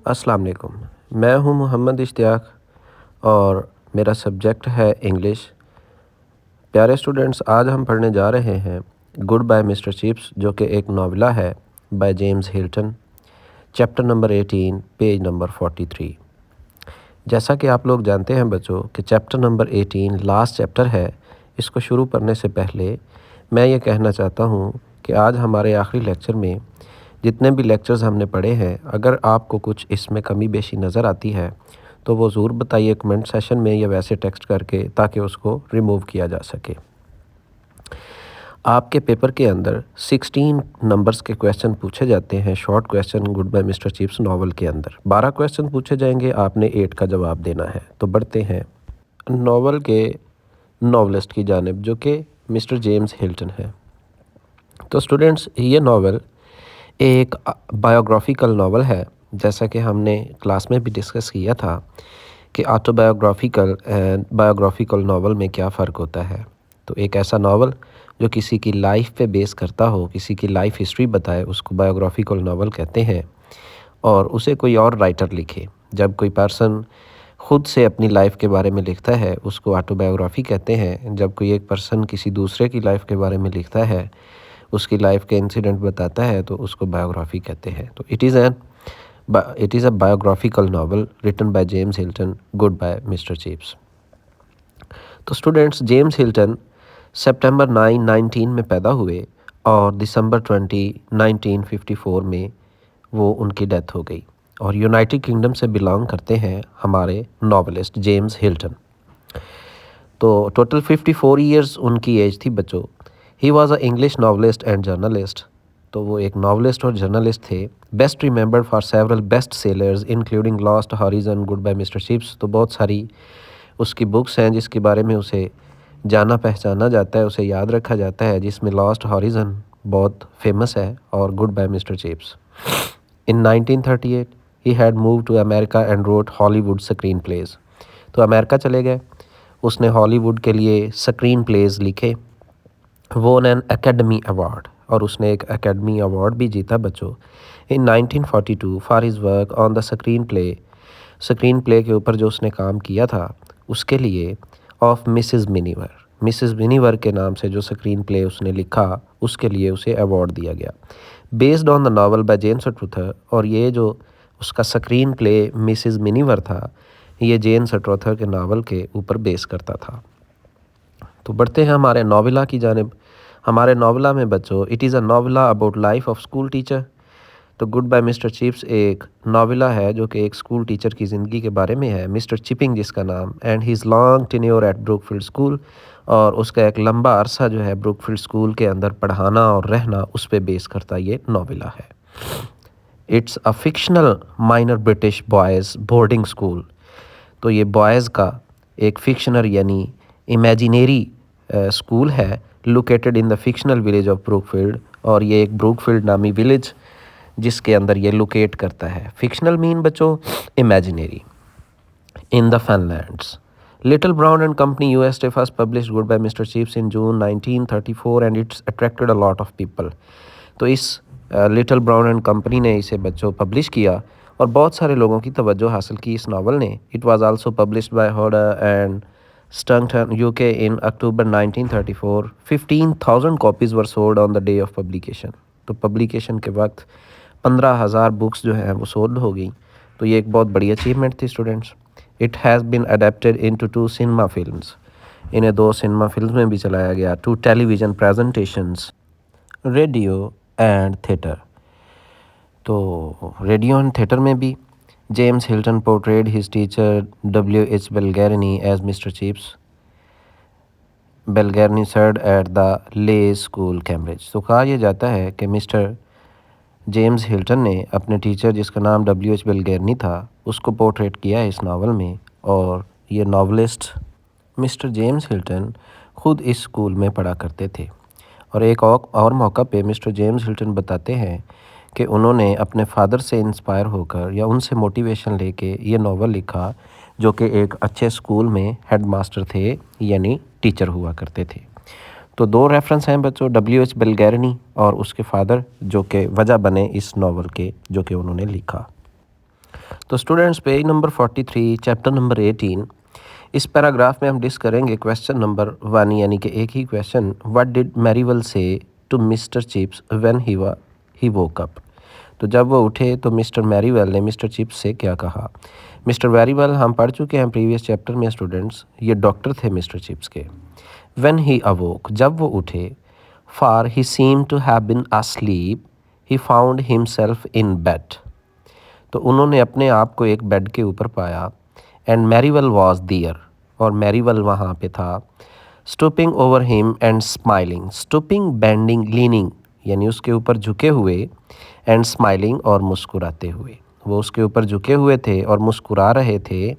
अस्सलाम वालेकुम। मैं हूं मोहम्मद इश्तियाक और मेरा सब्जेक्ट है इंग्लिश। प्यारे स्टूडेंट्स, आज हम पढ़ने जा रहे हैं गुड बाय मिस्टर चिप्स, जो कि एक नावला है bye James Hilton. Chapter number 18, page number 43। जैसा कि आप लोग जानते हैं बच्चों कि चैप्टर नंबर 18 लास्ट चैप्टर है। इसको शुरू करने से पहले मैं ये कहना चाहता हूँ कि आज हमारे आखिरी लेक्चर में जितने भी लेक्चर्स हमने पढ़े हैं, अगर आपको कुछ इसमें कमी बेशी नज़र आती है तो वो ज़रूर बताइए कमेंट सेशन में या वैसे टेक्स्ट करके, ताकि उसको रिमूव किया जा सके। आपके पेपर के अंदर 16 नंबर्स के क्वेश्चन पूछे जाते हैं, short question goodbye mister chips novel के अंदर 12 क्वेश्चन पूछे जाएंगे, आपने 8 का जवाब देना है। तो बढ़ते हैं नावल के नावलिस्ट की जानिब, जो कि मिस्टर जेम्स हिल्टन है। तो स्टूडेंट्स, ये नावल एक बायोग्राफिकल नावल है। जैसा कि हमने क्लास में भी डिस्कस किया था कि ऑटोबायोग्राफिकल एंड बायोग्राफिकल नावल में क्या फ़र्क होता है। तो एक ऐसा नावल जो किसी की लाइफ पे बेस करता हो, किसी की लाइफ हिस्ट्री बताए, उसको बायोग्राफिकल नावल कहते हैं। और उसे कोई और राइटर लिखे। जब कोई पर्सन ख़ुद से अपनी लाइफ के बारे में लिखता है उसको ऑटोबायोग्राफी कहते हैं। जब कोई एक पर्सन किसी दूसरे की लाइफ के बारे में लिखता है, उसकी लाइफ के इंसिडेंट बताता है, तो उसको बायोग्राफी कहते हैं। तो it is a biographical novel written by James Hilton, goodbye mister chips. तो स्टूडेंट्स, जेम्स हिल्टन सितंबर 9, 19 में पैदा हुए और दिसंबर 20, 1954 में वो उनकी डेथ हो गई, और यूनाइटेड किंगडम से बिलोंग करते हैं हमारे नॉवलिस्ट जेम्स हिल्टन। तो टोटल 54 ईयर्स उनकी एज थी बच्चों। He was a English novelist and journalist. तो वो एक नॉवलिस्ट और जर्नलिस्ट थे। Best remembered for several best sellers including lost horizon, goodbye mister chips. तो बहुत सारी उसकी बुक्स हैं जिसके बारे में उसे जाना पहचाना जाता है, उसे याद रखा जाता है, जिसमें लॉस्ट हॉरिजन बहुत फेमस है और goodbye mister chips. In 1938 he had moved to America and wrote Hollywood screen plays. तो अमेरिका चले गए, उसने हॉलीवुड के लिए स्क्रीन प्लेज लिखे। वोन एन एकेडमी अवार्ड, और उसने एक एकेडमी अवार्ड भी जीता बच्चों इन 1942 for his work on the screen play के ऊपर जो उसने काम किया था उसके लिए, ऑफ मिसिस मिनीवर के नाम से जो स्क्रीन प्ले उसने लिखा उसके लिए उसे अवार्ड दिया गया, based on the novel by James Truther. और ये जो उसका स्क्रीन प्ले मिसिस मिनीवर था, ये जेम्स ट्रूथर के नावल के ऊपर बेस करता था। तो बढ़ते हैं हमारे नावला की जानिब। हमारे नावला में बच्चों, it is a novella about life of school teacher. तो गुड बाय मिस्टर चिप्स एक नावला है जो कि एक स्कूल टीचर की ज़िंदगी के बारे में है, मिस्टर चिपिंग जिसका नाम, and his long tenure eight Brookfield school. और उसका एक लंबा अरसा जो है ब्रुकफील्ड स्कूल के अंदर पढ़ाना और रहना, उस पे बेस करता ये नावला है। It's a fictional minor British boys boarding school. तो ये बॉयज़ का एक फिक्शनल यानी इमेजिनरी स्कूल है, located in the fictional village of Brookfield. और ये एक ब्रुकफील्ड नामी विलेज जिसके अंदर ये लोकेट करता है। फिक्शनल मीन बच्चों imaginary, in the Fenlands. Little brown and company USA first published goodbye mister chips in June 1934 and it's attracted a lot of people. तो इस लिटिल ब्राउन एंड कंपनी ने इसे बच्चों publish किया और बहुत सारे लोगों की तवज्जो हासिल की इस नावल ने। It was also published by Hodder and Stoughton UK in October 1934। 15,000 copies were sold on the day of publication. तो पब्लिकेशन के वक्त 15,000 बुक्स जो हैं वो सोल्ड हो गई। तो ये एक बहुत बड़ी अचीवमेंट थी students. It has been adapted into 2 cinema films. इन्हें 2 सिनेमा फिल्म में भी चलाया गया। 2 television presentations, radio and theatre. तो रेडियो एंड थिएटर में भी James Hilton portrayed his teacher W.H. Balgarnie as mister Chips. Balgarnie served at the Leys school Cambridge. तो कहा यह जाता है कि मिस्टर जेम्स हिल्टन ने अपने टीचर जिसका नाम W.H. बेलगैरनी था उसको पोर्ट्रेट किया है इस नावल में। और ये नावलिस्ट मिस्टर जेम्स हिल्टन ख़ुद इस स्कूल में पढ़ा करते थे। और एक और मौका पे मिस्टर जेम्स हिल्टन बताते हैं कि उन्होंने अपने फादर से इंस्पायर होकर या उनसे मोटिवेशन लेके ये नावल लिखा, जो कि एक अच्छे स्कूल में हेडमास्टर थे यानी टीचर हुआ करते थे। तो 2 रेफरेंस हैं बच्चों, W.H. बेलगैरनी और उसके फादर, जो कि वजह बने इस नावल के, जो कि उन्होंने लिखा। तो students page number 43 chapter number 18 इस पैराग्राफ में हम डिस्कस करेंगे क्वेश्चन नंबर 1 यानी कि एक ही question, what did Merivale say to mister chips when he woke up. तो जब वो उठे तो मिस्टर मैरीवेल ने मिस्टर चिप्स से क्या कहा। मिस्टर मैरीवेल हम पढ़ चुके हैं प्रीवियस चैप्टर में स्टूडेंट्स, ये डॉक्टर थे मिस्टर चिप्स के। व्हेन ही अवोक, जब वो उठे, for he seem to have been asleep, he found himself in bed. तो उन्होंने अपने आप को एक बेड के ऊपर पाया। एंड मैरीवेल वॉज दियर, और मैरीवेल वहाँ पे था। Stooping over him and smiling, stooping bending leaning यानी उसके ऊपर झुके हुए, एंड स्माइलिंग और मुस्कुराते हुए, वो उसके ऊपर झुके हुए थे और मुस्कुरा रहे थे।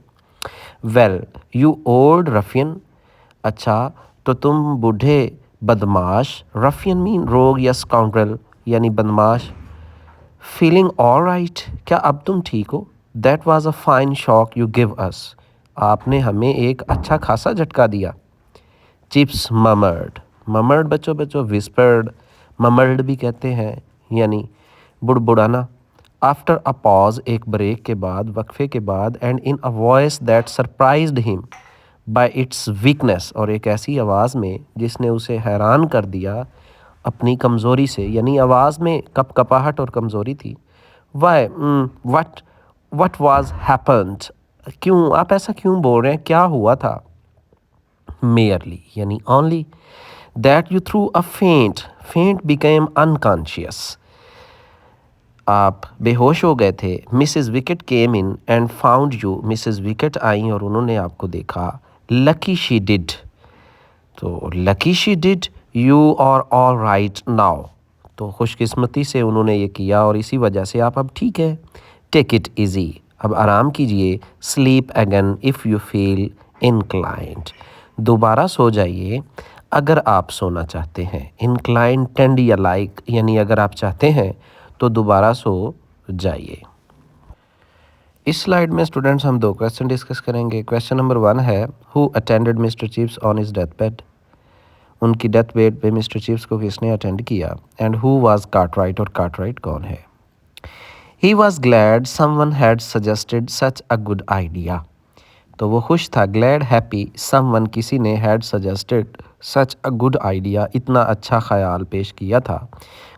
वेल यू ओल्ड रफियन, अच्छा तो तुम बूढ़े बदमाश, रफियन मीन रोग या स्काउंड्रल यानी बदमाश। फीलिंग ऑल राइट, क्या अब तुम ठीक हो। That was a fine shock you give us, आपने हमें एक अच्छा खासा झटका दिया। चिप्स ममर्ड, ममर्ड बच्चों विस्पर्ड, ममर्ड भी कहते हैं यानी बुड़बुड़ाना। आफ्टर अ पॉज, एक ब्रेक के बाद, वक्फे के बाद, and in a voice that surprised him by it's weakness, और एक ऐसी आवाज़ में जिसने उसे हैरान कर दिया अपनी कमज़ोरी से, यानी आवाज़ में कपकपाहट और कमज़ोरी थी। Why what what was happened, क्यों आप ऐसा क्यों बोल रहे हैं, क्या हुआ था। मेयरली यानी only, that you threw a faint, faint became unconscious, आप बेहोश हो गए थे। Mrs Wickett came in and found you, Mrs Wickett आई और उन्होंने आपको देखा। लकी शी डिड, तो lucky she did, you are all right now, तो खुशकिस्मती से उन्होंने ये किया और इसी वजह से आप अब ठीक है। टेक इट इजी, अब आराम कीजिए। Sleep again if you feel inclined, दोबारा सो जाइए अगर आप सोना चाहते हैं। इंक्लाइंड टेंड या लाइक यानी अगर आप चाहते हैं तो दोबारा सो जाइए। इस स्लाइड में स्टूडेंट्स हम दो क्वेश्चन डिस्कस करेंगे। क्वेश्चन नंबर 1 है, who attended mister chips on his death bed, उनकी डेथ बेड पे मिस्टर चिप्स को किसने अटेंड किया। एंड हु वाज कार्टराइट, और कार्टराइट कौन है। He was glad someone had suggested such a good idea, तो वो खुश था। ग्लैड हैप्पी, समवन किसी ने, had suggested such a good idea इतना अच्छा ख्याल पेश किया था।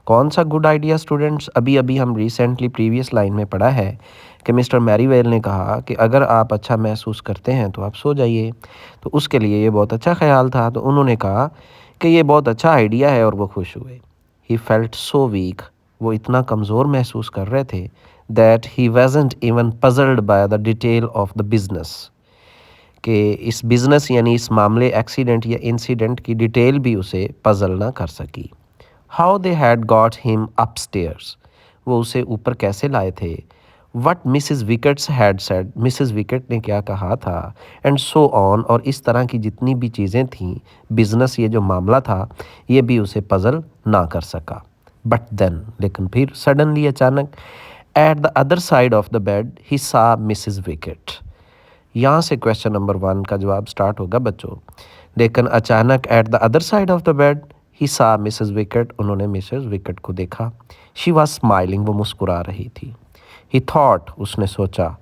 कौन सा गुड आइडिया स्टूडेंट्स, अभी अभी हम रिसेंटली प्रीवियस लाइन में पढ़ा है कि मिस्टर मैरीवेल ने कहा कि अगर आप अच्छा महसूस करते हैं तो आप सो जाइए, तो उसके लिए ये बहुत अच्छा ख्याल था। तो उन्होंने कहा कि ये बहुत अच्छा आइडिया है और वो खुश हुए। ही फेल्ट सो वीक, वो इतना कमज़ोर महसूस कर रहे थे। That he wasn't even puzzled by the detail of the business, कि इस बिज़नेस यानी इस मामले, एक्सीडेंट या इंसिडेंट की डिटेल भी उसे पजल ना कर सकी। How they had got him upstairs, वो उसे ऊपर कैसे लाए थे। What Mrs wickets had said, Mrs wicket ने क्या कहा था। एंड सो ऑन, और इस तरह की जितनी भी चीज़ें थीं, बिज़नेस ये जो मामला था ये भी उसे पजल ना कर सका। बट देन, लेकिन फिर सडनली अचानक, at the other side of the bed he saw Mrs wicket, यहाँ से क्वेश्चन नंबर 1 का जवाब स्टार्ट होगा बच्चों। लेकिन अचानक at the other side of the bed he saw Mrs Wickett, उन्होंने मिसेस विकेट को देखा। शी वॉज स्माइलिंग, वो मुस्कुरा रही थी। ही थॉट, उसने सोचा,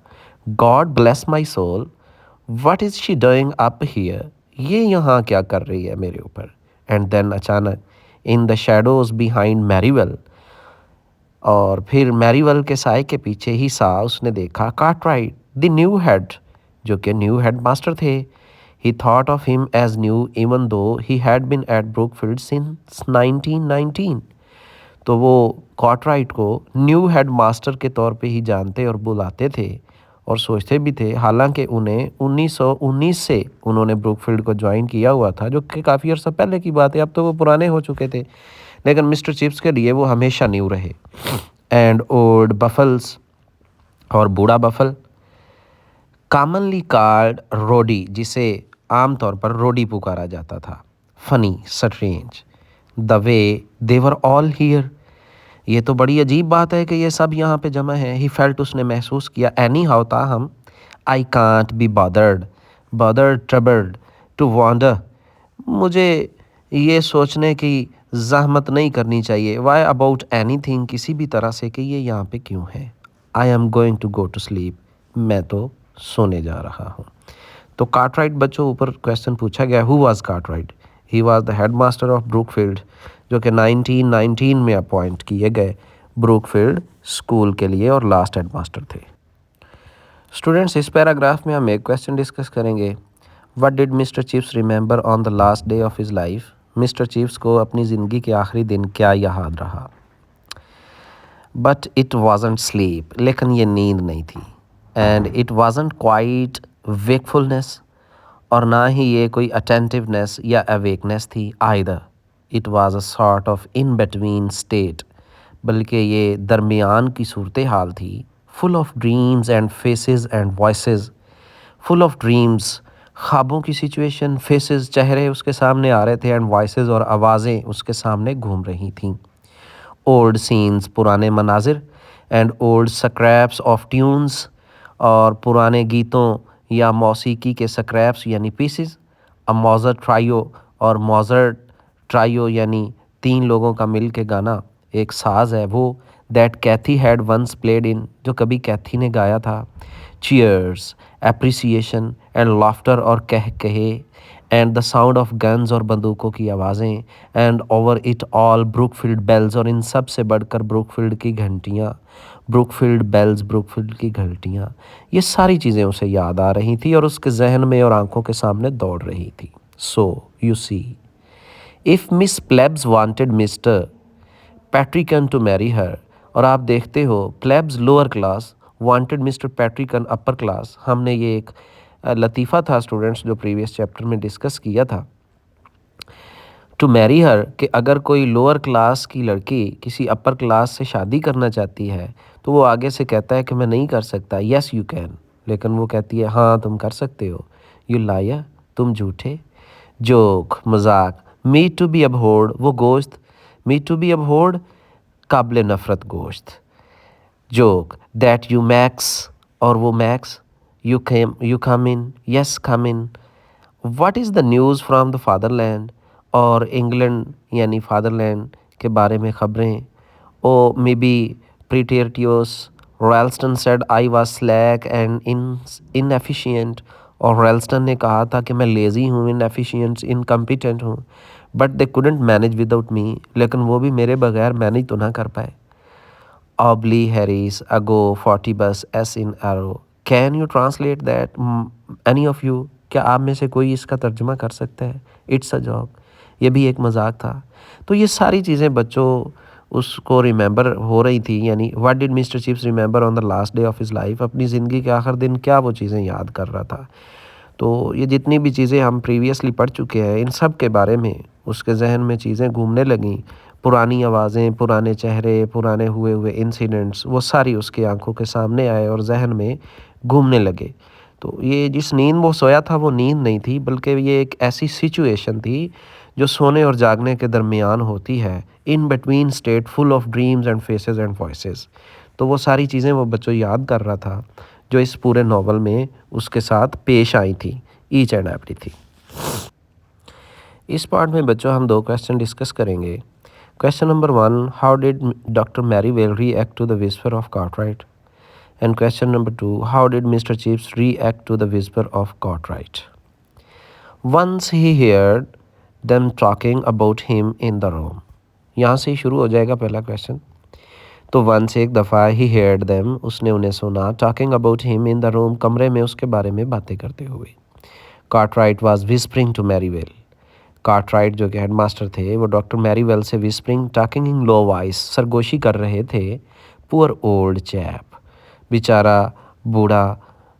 God bless my soul, what is she doing up here, ये यहाँ क्या कर रही है मेरे ऊपर। एंड देन अचानक, इन द शैडोज़ बिहाइंड मैरीवेल, और फिर मैरीवेल के साय के पीछे ही सा, उसने देखा कार्टराइट द न्यू हेड, जो कि न्यू हेड मास्टर थे। He thought of him as new even though he had been at Brookfield since 1919, तो वो कार्टराइट को न्यू हेड मास्टर के तौर पे ही जानते और बुलाते थे और सोचते भी थे, हालांकि उन्हें 1919 से उन्होंने ब्रुकफील्ड को ज्वाइन किया हुआ था, जो कि काफ़ी अर्सा पहले की बात है, अब तो वो पुराने हो चुके थे। लेकिन मिस्टर चिप्स के लिए वो हमेशा न्यू रहे। एंड ओल्ड बफल्स, और बूढ़ा बफल, कॉमनली कॉल्ड रोडी, जिसे आमतौर पर रोडी पुकारा जाता था। Funny, strange, the way they were all here, ये तो बड़ी अजीब बात है कि ये सब यहाँ पे जमा है। ही फेल्ट, उसने महसूस किया। एनी हाउ, ताहम, I can't be bothered, bothered troubled to wonder, मुझे ये सोचने की ज़हमत नहीं करनी चाहिए। वाई अबाउट एनी थिंग, किसी भी तरह से कि ये यहाँ पे क्यों है। I am going to go to sleep, मैं तो सोने जा रहा हूँ। तो कार्टराइट बच्चों ऊपर क्वेश्चन पूछा गया, who was Cartwright? He was the head master of Brookfield, जो कि 1919 में अपॉइंट किए गए ब्रूकफील्ड स्कूल के लिए और लास्ट हेड मास्टर थे। स्टूडेंट्स, इस पैराग्राफ में हम एक क्वेश्चन डिस्कस करेंगे। What did mister chips remember on the last day of his life? Mister chips को अपनी ज़िंदगी के आखिरी दिन क्या याद रहा? बट इट वाजंट स्लीप, लेकिन ये नींद नहीं थी। And it wasn't quite wakefulness, और ना ही ये कोई अटेंटिवनेस या अवेकनेस थी either. It was a sort of in between state, बल्कि ये दरमियान की सूरत हाल थी। Full of dreams and faces and voices, full of dreams, ख्वाबों की सिचुएशन, फेसेस, चेहरे उसके सामने आ रहे थे, एंड वॉइसेस, और आवाज़ें उसके सामने घूम रही थीं। ओल्ड सीन्स, पुराने मनाजिर, and old scraps of tunes, और पुराने गीतों या मौसीकी के स्क्रैप्स यानी पीसेस। अ मॉजर ट्राइयो, और मॉजर ट्राइयो यानी 3 लोगों का मिल के गाना, एक साज है वो। That Kathie had once played in, जो कभी कैथी ने गाया था। चीयर्स, एप्रिसिएशन एंड लाफ्टर, और कह कहे, and the sound of guns, और बंदूकों की आवाज़ें। And over it all Brookfield bells, और इन सब से बढ़कर ब्रूकफील्ड की घंटियाँ। ब्रूकफील्ड बेल्स, ब्रूकफील्ड की घंटियाँ, ये सारी चीज़ें उसे याद आ रही थी और उसके जहन में और आंखों के सामने दौड़ रही थी। So you see, if Miss Plebs wanted mister Patrician to marry her, और आप देखते हो Plebs lower class, wanted mister Patrician upper class. हमने ये एक लतीफ़ा था स्टूडेंट्स जो प्रीवियस चैप्टर में डिस्कस किया था। टू मैरी हर, कि अगर कोई लोअर क्लास की लड़की किसी अपर क्लास से शादी करना चाहती है तो वो आगे से कहता है कि मैं नहीं कर सकता, येस यू कैन, लेकिन वो कहती है हाँ तुम कर सकते हो। यू लायर, तुम झूठे। जोक, मजाक। मीट टू बी अबहोर्ड, वो गोश्त। मीट टू बी अबहोर्ड, काबिल नफ़रत गोश्त। जोक, दैट यू मैक्स, और वो Max. You come in, yes come in. What is the news from the fatherland, और इंग्लैंड यानी फादरलैंड के बारे में ख़बरें। ओ मे बी प्रीटेरिटियोस, Ralston said I was slack and inefficient, और रैल्स्टन ने कहा था कि मैं लेज़ी हूँ, इनएफिशिएंट, इनकम्पिटेंट हूँ। But they couldn't manage without me, लेकिन वो भी मेरे बगैर मैनेज तो ना कर पाए। ऑबली हैरिस अगो 40 बस S in arrow. Can you translate that, any of you? क्या आप में से कोई इसका तर्जुमा कर सकता है? इट्स अ जॉक, ये भी एक मजाक था। तो ये सारी चीज़ें बच्चों उसको रिमेंबर हो रही थी, यानी what did mister chips remember on the last day of his life, अपनी ज़िंदगी के आखिर दिन क्या वो चीज़ें याद कर रहा था। तो ये जितनी भी चीज़ें हम प्रीवियसली पढ़ चुके हैं इन सब के बारे में उसके जहन में चीज़ें घूमने लगीं। पुरानी आवाज़ें, पुराने चेहरे, पुराने हुए हुए इंसिडेंट्स, वो सारी उसकी आंखों के सामने आए और जहन में घूमने लगे। तो ये जिस नींद वो सोया था वो नींद नहीं थी, बल्कि ये एक ऐसी सिचुएशन थी जो सोने और जागने के दरमियान होती है, in between state, full of dreams and faces and voices. तो वो सारी चीज़ें वो बच्चों याद कर रहा था जो इस पूरे नावल में उसके साथ पेश आई थी, ईच एंड एवरीथिंग। इस पार्ट में बच्चों हम 2 क्वेश्चन डिस्कस करेंगे। Question number 1, how did doctor Merivale react to the whisper of Cartwright? And question number 2, how did mister chips react to the whisper of Cartwright? Once he heard them talking about him in the room. यहाँ से ही शुरू हो जाएगा पहला question. तो once, एक दफ़ा, ही heard them, उसने उन्हें सुना, talking about him in the room, कमरे में उसके बारे में बातें करते हुए। Cartwright was whispering to Merivale, Cartwright जो कि हेड मास्टर थे वो डॉक्टर मैरीवेल से whispering, talking in low voice, सरगोशी कर रहे थे। पुअर ओल्ड चैप, बेचारा बूढ़ा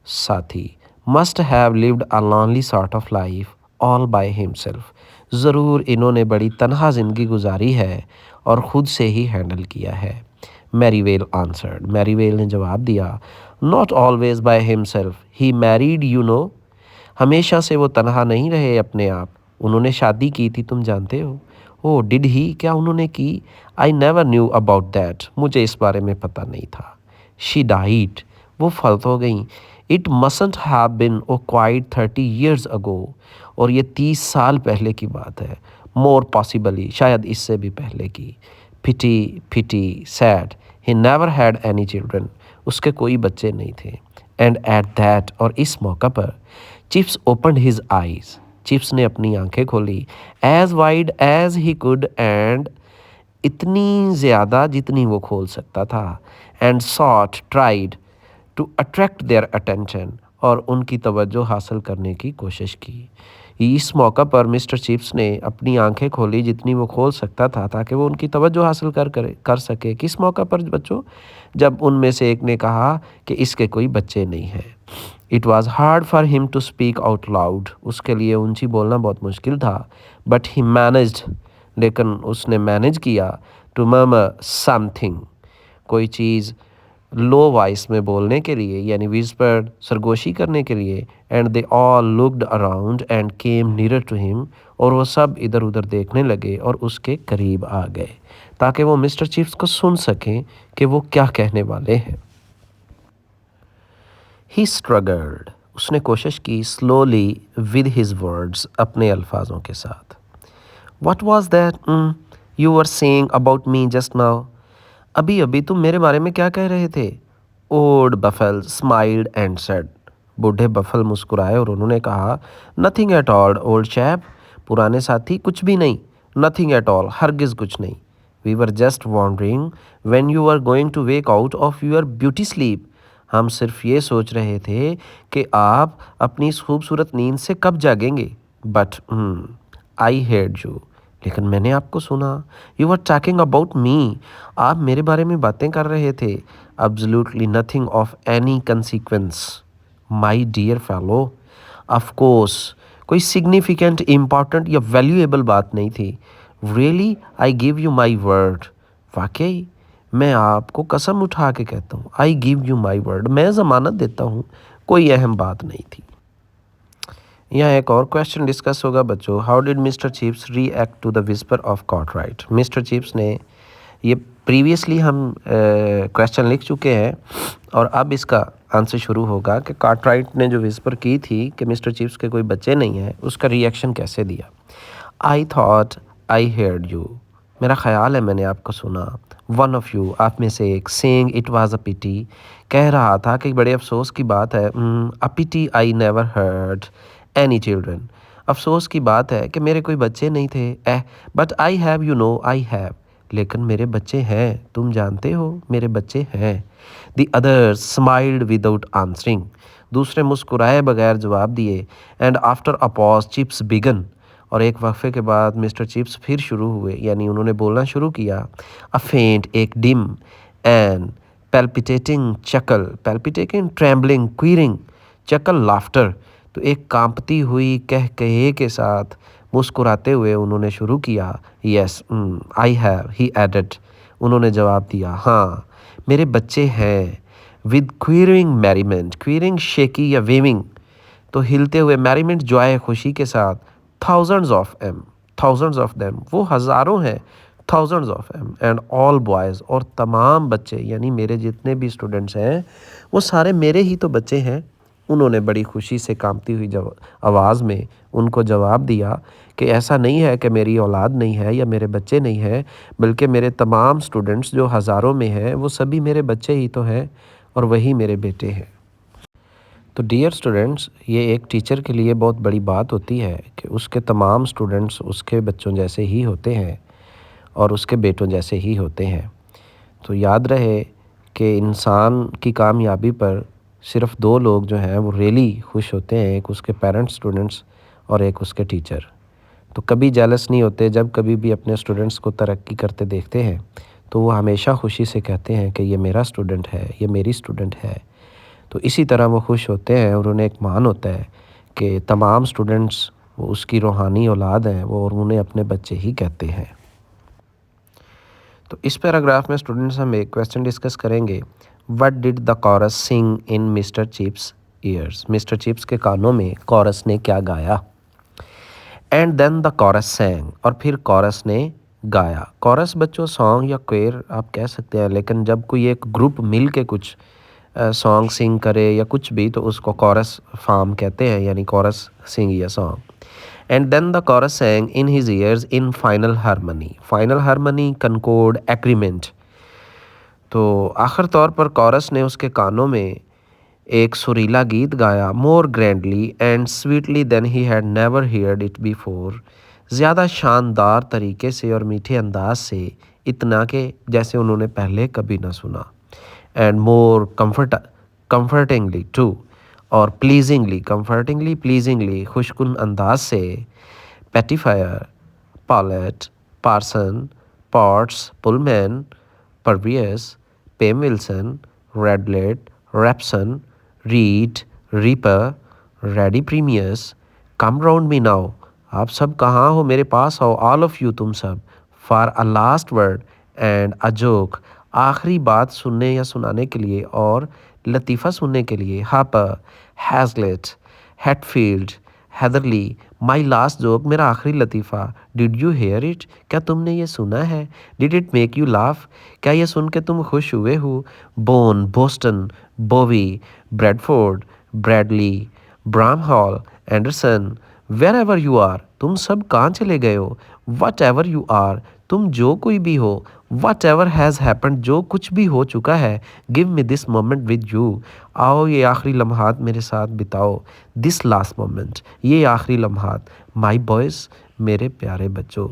साथी। Must have lived a lonely sort of life all by himself, ज़रूर इन्होंने बड़ी तनहा ज़िंदगी गुजारी है और ख़ुद से ही हैंडल किया है। मैरीवेल आंसर्ड, मैरीवेल ने जवाब दिया, not always by himself, he married you know, हमेशा से वो तनहा नहीं रहे अपने आप, उन्होंने शादी की थी, तुम जानते हो। ओ डिड ही, क्या उन्होंने की? I never knew about that, मुझे इस बारे में पता नहीं था। शी डाइड, वो फौत हो गई। इट मसंट हैव बिन ओ क्वाइट 30 years अगो, और ये 30 साल पहले की बात है। मोर पॉसिबली, शायद इससे भी पहले की। Pity pity, sad, he never had any children, उसके कोई बच्चे नहीं थे। एंड एट दैट, और इस मौका पर, Chips opened his eyes, Chips ने अपनी आंखें खोली, as wide as he could, and इतनी ज़्यादा जितनी वो खोल सकता था, and sought tried to attract their attention, और उनकी तवज्जो हासिल करने की कोशिश की। इस मौका पर मिस्टर चिप्स ने अपनी आंखें खोली जितनी वो खोल सकता था ताकि वो उनकी तवज्जो हासिल कर सके। किस मौका पर बच्चों? जब उनमें से एक ने कहा कि इसके कोई बच्चे नहीं हैं। It was hard for him to speak out loud, उसके लिए ऊंची बोलना बहुत मुश्किल था। बट ही मैनेज्ड, लेकिन उसने मैनेज किया, टू मर्मर समथिंग, कोई चीज़ लो वॉइस में बोलने के लिए, यानी विस्पर्ड, सरगोशी करने के लिए। And they all looked around and came near to him, और वो सब इधर उधर देखने लगे और उसके करीब आ गए ताकि वो मिस्टर चिप्स को सुन सकें कि वो क्या कहने वाले हैं। ही स्ट्रगल्ड, उसने कोशिश की, स्लोली विद हिज वर्ड्स, अपने अल्फाजों के साथ। What was that you were saying about me just now, अभी अभी तुम मेरे बारे में क्या कह रहे थे? Old baffle smiled and said, बूढ़े बफल मुस्कुराए और उन्होंने कहा, nothing at all old chap, पुराने साथी कुछ भी नहीं, नथिंग एट ऑल, हरगिज़ कुछ नहीं। We were just wondering when you are going to wake out of your beauty sleep, हम सिर्फ ये सोच रहे थे कि आप अपनी इस खूबसूरत नींद से कब जागेंगे। बट आई हेard यू, लेकिन मैंने आपको सुना। You are talking about me, आप मेरे बारे में बातें कर रहे थे। Absolutely nothing of any consequence my dear fellow, of course कोई सिग्निफिकेंट, इम्पॉर्टेंट या वैल्यूएबल बात नहीं थी। Really I give you my word, वाकई मैं आपको कसम उठा के कहता हूँ, I give you my word, मैं ज़मानत देता हूँ, कोई अहम बात नहीं थी। यहाँ एक और क्वेश्चन डिस्कस होगा बच्चों। How did mister chips react to the whisper of Cartwright. Mister chips ने, ये प्रीवियसली हम क्वेश्चन लिख चुके हैं और अब इसका आंसर शुरू होगा कि कार्टराइट ने जो विस्पर की थी कि मिस्टर चिप्स के कोई बच्चे नहीं हैं, उसका रिएक्शन कैसे दिया। आई थॉट आई हेard यू, मेरा ख्याल है मैंने आपको सुना। वन ऑफ यू, आप में से एक, saying it was a pity, कह रहा था कि बड़े अफसोस की बात है। A pity I never heard any children, अफसोस की बात है कि मेरे कोई बच्चे नहीं थे। But I have, you know I have, लेकिन मेरे बच्चे हैं, तुम जानते हो मेरे बच्चे हैं। The others smiled without answering, दूसरे मुस्कुराए बगैर जवाब दिए। And after a pause Chips began, और एक वक्फे के बाद मिस्टर चिप्स फिर शुरू हुए, यानी उन्होंने बोलना शुरू किया। अ फेंट, एक dim, and palpitating chuckle, palpitating trembling quivering, chuckle laughter, तो एक कांपती हुई कह कहे के साथ मुस्कुराते हुए उन्होंने शुरू किया। Yes I have, he added, उन्होंने जवाब दिया, हाँ मेरे बच्चे हैं। विद क्वीरिंग मैरीमेंट, क्वीरिंग शेकी या वेविंग, तो हिलते हुए, मैरीमेंट जॉय खुशी के साथ। Thousands of M, thousands of them, वो हज़ारों हैं, thousands of M, and all boys, और तमाम बच्चे, यानी मेरे जितने भी स्टूडेंट्स हैं वो सारे मेरे ही तो बच्चे हैं। उन्होंने बड़ी खुशी से कांपती हुई आवाज़ में उनको जवाब दिया कि ऐसा नहीं है कि मेरी औलाद नहीं है या मेरे बच्चे नहीं हैं, बल्कि मेरे तमाम स्टूडेंट्स जो हज़ारों में हैं वो सभी मेरे बच्चे ही तो हैं और वही मेरे बेटे हैं। तो डियर स्टूडेंट्स, ये एक टीचर के लिए बहुत बड़ी बात होती है कि उसके तमाम स्टूडेंट्स उसके बच्चों जैसे ही होते हैं और उसके बेटों जैसे ही होते हैं। तो याद रहे कि इंसान की कामयाबी पर सिर्फ दो लोग जो हैं वो रियली खुश होते हैं, एक उसके पेरेंट्स स्टूडेंट्स और एक उसके टीचर। तो कभी जेलस नहीं होते, जब कभी भी अपने स्टूडेंट्स को तरक्की करते देखते हैं तो वो हमेशा खुशी से कहते हैं कि ये मेरा स्टूडेंट है, ये मेरी स्टूडेंट है। तो इसी तरह वो खुश होते हैं और उन्हें एक मान होता है कि तमाम स्टूडेंट्स वो उसकी रूहानी औलाद हैं, वो और उन्हें अपने बच्चे ही कहते हैं। तो इस पैराग्राफ में स्टूडेंट्स हम एक क्वेश्चन डिस्कस करेंगे। What did the chorus sing in mister chips ears, mister chips के कानों में कॉरस ने क्या गाया। And then the chorus sang, और फिर कॉरस ने गाया। कॉरस बच्चों सॉन्ग या क्वेर आप कह सकते हैं, लेकिन जब कोई एक ग्रुप मिल के कुछ सॉन्ग सिंग करे या कुछ भी तो उसको कॉरस फॉर्म कहते हैं, यानी कॉरस सिंग या song. And then the chorus sang in his ears in final harmony, final harmony, concord, agreement, तो आखिर तौर पर कोरस ने उसके कानों में एक सुरीला गीत गाया, more grandly and sweetly than he had never heard it before, ज़्यादा शानदार तरीके से और मीठे अंदाज से, इतना कि जैसे उन्होंने पहले कभी ना सुना। एंड मोर कंफर्टिंगली टू, और प्लीजिंगली खुशकुन अंदाज से, Pettifer, Pollett, Parsons, Potts, Pullman, Purvis, Pym Wilson, Radlett, Rapson, Reed, Reaper, Reddy Primus, come round me now, आप सब कहाँ हो, मेरे पास आओ, ऑल ऑफ यू, तुम सब, for a last word and a joke, आखिरी बात सुनने या सुनाने के लिए और लतीफ़ा सुनने के लिए, Harper, Hazlitt, Hatfield, Heatherley, my last joke, मेरा आखिरी लतीफ़ा, डिड यू हेयर इट, क्या तुमने ये सुना है, did it make you laugh, क्या ये सुन के तुम खुश हुए हो, Bone, Boston, Bovey, Bradford, Bradley, Bramhall, Anderson, wherever you are, तुम सब कहाँ चले गए हो, वट एवर यू आर, तुम जो कोई भी हो, वट एवर हैज़ हैपन्ड, जो कुछ भी हो चुका है, give me this moment with you, आओ ये आखिरी लम्हात मेरे साथ बिताओ, दिस लास्ट मोमेंट, ये आखिरी लम्हात, माई बॉयज़, मेरे प्यारे बच्चों,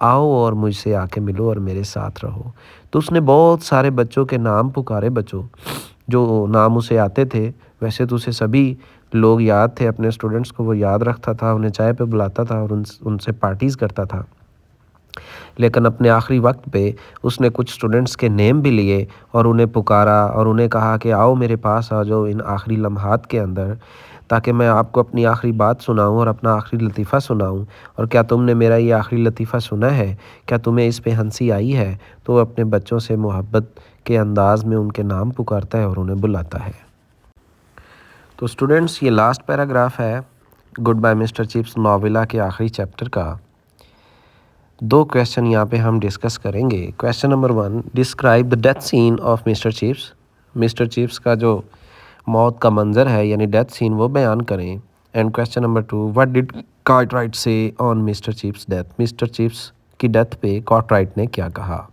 आओ और मुझसे आके मिलो और मेरे साथ रहो। तो उसने बहुत सारे बच्चों के नाम पुकारे, बच्चों जो नाम उसे आते थे, वैसे तो उसे सभी लोग याद थे, अपने स्टूडेंट्स को वो याद रखता था, उन्हें चाय पे बुलाता था और उनसे पार्टीज़ करता था। लेकिन अपने आखिरी वक्त पे उसने कुछ स्टूडेंट्स के नेम भी लिए और उन्हें पुकारा और उन्हें कहा कि आओ मेरे पास आ जाओ इन आखिरी लम्हात के अंदर, ताकि मैं आपको अपनी आखिरी बात सुनाऊं और अपना आखिरी लतीफ़ा सुनाऊं। और क्या तुमने मेरा ये आखिरी लतीफ़ा सुना है, क्या तुम्हें इस पे हंसी आई है? तो वो अपने बच्चों से मोहब्बत के अंदाज़ में उनके नाम पुकारता है और उन्हें बुलाता है। तो स्टूडेंट्स, ये लास्ट पैराग्राफ है goodbye mister chips novella के आखिरी चैप्टर का। दो क्वेश्चन यहाँ पे हम डिस्कस करेंगे। Question number 1, describe the death scene of mister chips. Mister chips का जो मौत का मंज़र है यानी डेथ सीन, वो बयान करें। And question number 2, what did Cartwright say on mister Chips death. Mister Chips की डेथ पे कार्टराइट ने क्या कहा।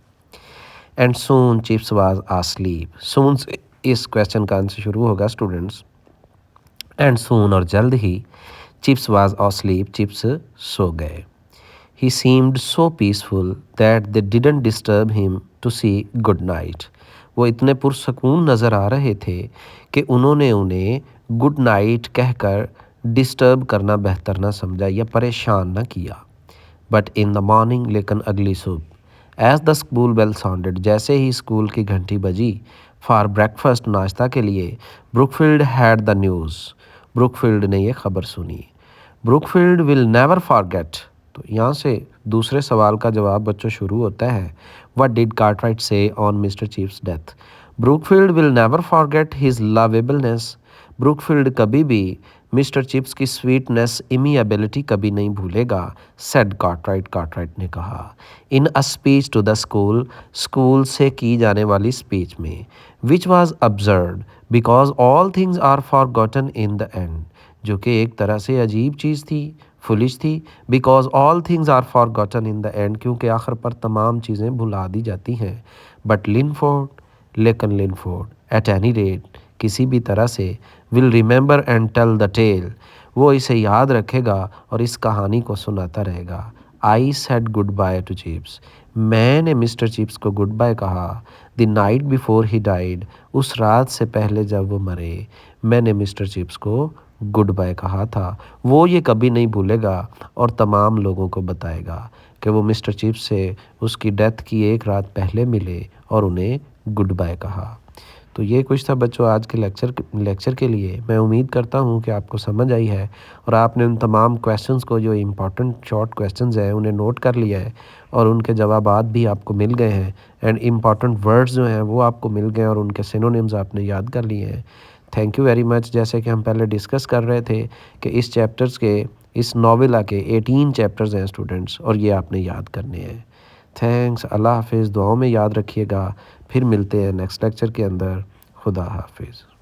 And soon Chips was asleep. Soon से इस क्वेश्चन का आंसर शुरू होगा स्टूडेंट्स। एंड सून और जल्द ही, चिप्स वाज आस्लीप, चिप्स सो गए। He seemed so peaceful that they didn't disturb him to say good night. वो इतने पुरसकून नज़र आ रहे थे कि उन्होंने उन्हें गुड नाइट कहकर डिस्टर्ब करना बेहतर ना समझा या परेशान ना किया। बट इन द मॉर्निंग, लेकिन अगली सुबह, as the school bell sounded, जैसे ही स्कूल की घंटी बजी, फॉर ब्रेकफास्ट, नाश्ता के लिए, Brookfield had the news, Brookfield ने यह खबर सुनी। ब्रुकफील्ड विल नेवर फॉरगेट, तो यहाँ से दूसरे सवाल का जवाब बच्चों शुरू होता है। What did Cartwright say on mister Chips death. Brookfield will never forget his lovableness, Brookfield कभी भी मिस्टर चिप्स की स्वीटनेस, इमिएबिलिटी कभी नहीं भूलेगा। सेड कार्टराइट, कार्टराइट ने कहा। In a speech to the school, school से की जाने वाली स्पीच में, which was absurd because all things are forgotten in the end, जो कि एक तरह से अजीब चीज़ थी, फुलिश थी। Because all things are forgotten in the end, क्योंकि आखिर पर तमाम चीज़ें भुला दी जाती हैं। बट लिनफोर्ड, लेकिन लिनफोर्ड, एट एनी रेट, किसी भी तरह से, will remember and tell the tale, वो इसे याद रखेगा और इस कहानी को सुनाता रहेगा। I said good by two chips, मैंने मिस्टर चिप्स को गुड बाय कहा। The night before he died, उस रात से पहले जब वो मरे, मैंने मिस्टर चिप्स को गुड बाय कहा था। वो ये कभी नहीं भूलेगा और तमाम लोगों को बताएगा कि वो मिस्टर चिप्स से उसकी डेथ की एक रात पहले मिले और उन्हें गुड बाय कहा। तो ये कुछ था बच्चों आज के लेक्चर के लिए। मैं उम्मीद करता हूँ कि आपको समझ आई है और आपने उन तमाम क्वेश्चंस को, जो इम्पॉर्टेंट शॉर्ट क्वेश्चंस हैं, उन्हें नोट कर लिया है और उनके जवाबात भी आपको मिल गए हैं। एंड इम्पॉर्टेंट वर्ड्स जो हैं वो आपको मिल गए और उनके सिनोनिम्स आपने याद कर लिए हैं। Thank you very much. जैसे कि हम पहले डिस्कस कर रहे थे कि इस चैप्टर्स के, इस नॉवेला के 18 चैप्टर्स हैं स्टूडेंट्स, और ये आपने याद करने हैं। थैंक्स। अल्लाह हाफिज़। दुआओं में याद रखिएगा। फिर मिलते हैं नेक्स्ट लेक्चर के अंदर। खुदा हाफिज़।